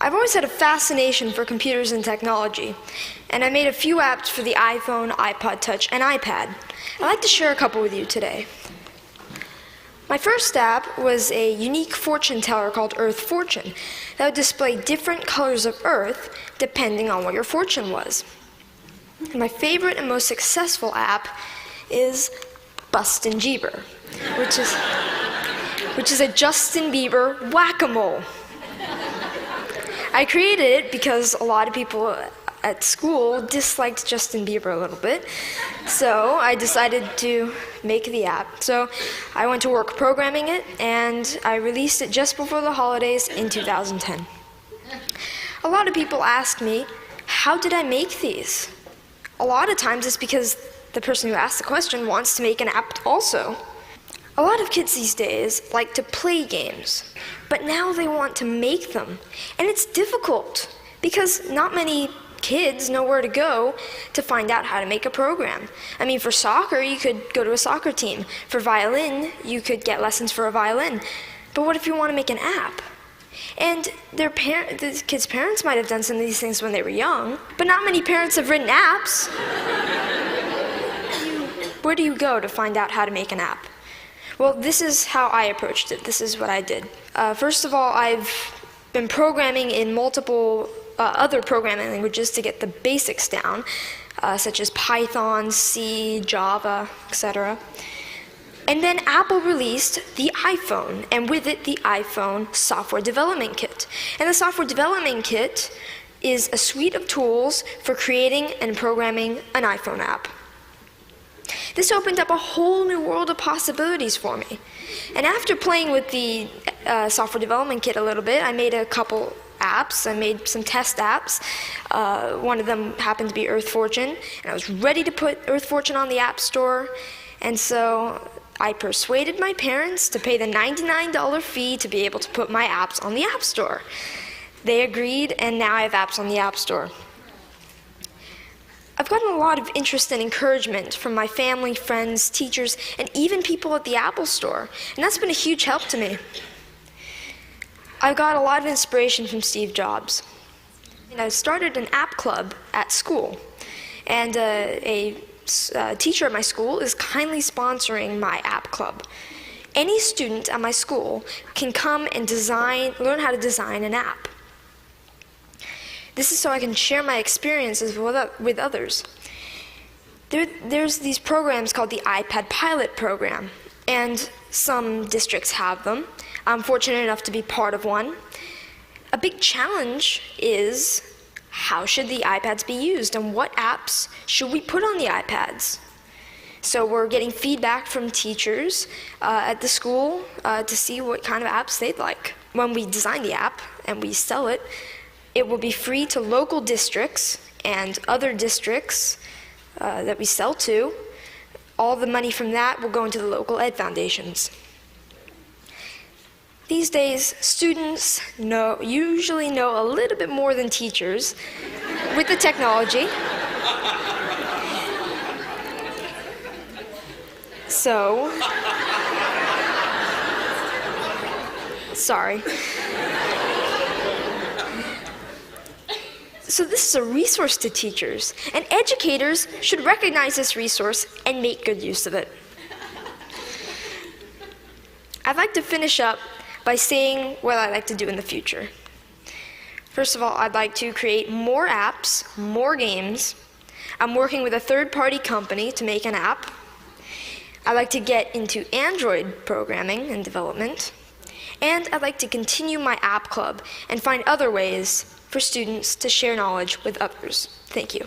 I've always had a fascination for computers and technology, and I made a few apps for the iPhone, iPod Touch, and iPad. I'd like to share a couple with you today. My first app was a unique fortune teller called Earth Fortune that would display different colors of Earth depending on what your fortune was. And my favorite and most successful app is Bustin' Jeeber, which is a Justin Bieber whack-a-mole. I created it because a lot of people at school disliked Justin Bieber a little bit, so I decided to make the app. So I went to work programming it, and I released it just before the holidays in 2010. A lot of people ask me, how did I make these? A lot of times it's because the person who asked the question wants to make an app also. A lot of kids these days like to play games, but now they want to make them. And it's difficult because not many kids know where to go to find out how to make a program. I mean, for soccer, you could go to a soccer team. For violin, you could get lessons for a violin. But what if you want to make an app? And the kids' parents might have done some of these things when they were young, but not many parents have written apps. Where do you go to find out how to make an app? Well, this is how I approached it. This is what I did. First of all, I've been programming in multiple other programming languages to get the basics down, such as Python, C, Java, etc. And then Apple released the iPhone, and with it, the iPhone Software Development Kit. And the Software Development Kit is a suite of tools for creating and programming an iPhone app. This opened up a whole new world of possibilities for me. And after playing with the Software Development Kit a little bit, I made a couple apps. I made some test apps. One of them happened to be Earth Fortune, and I was ready to put Earth Fortune on the App Store. And so I persuaded my parents to pay the $99 fee to be able to put my apps on the App Store. They agreed, and now I have apps on the App Store. I've gotten a lot of interest and encouragement from my family, friends, teachers, and even people at the Apple Store, and that's been a huge help to me. I got a lot of inspiration from Steve Jobs. And I started an app club at school, and a teacher at my school is kindly sponsoring my app club. Any student at my school can come and learn how to design an app. This is so I can share my experiences with others. There's these programs called the iPad Pilot Program, and some districts have them. I'm fortunate enough to be part of one. A big challenge is, how should the iPads be used, and what apps should we put on the iPads? So we're getting feedback from teachers at the school to see what kind of apps they'd like. When we design the app and we sell it, it will be free to local districts and other districts that we sell to. All the money from that will go into the local ed foundations. These days, students usually know a little bit more than teachers with the technology. So, sorry. So this is a resource to teachers, and educators should recognize this resource and make good use of it. I'd like to finish up by saying what I'd like to do in the future. First of all, I'd like to create more apps, more games. I'm working with a third-party company to make an app. I'd like to get into Android programming and development. And I'd like to continue my app club and find other ways for students to share knowledge with others. Thank you.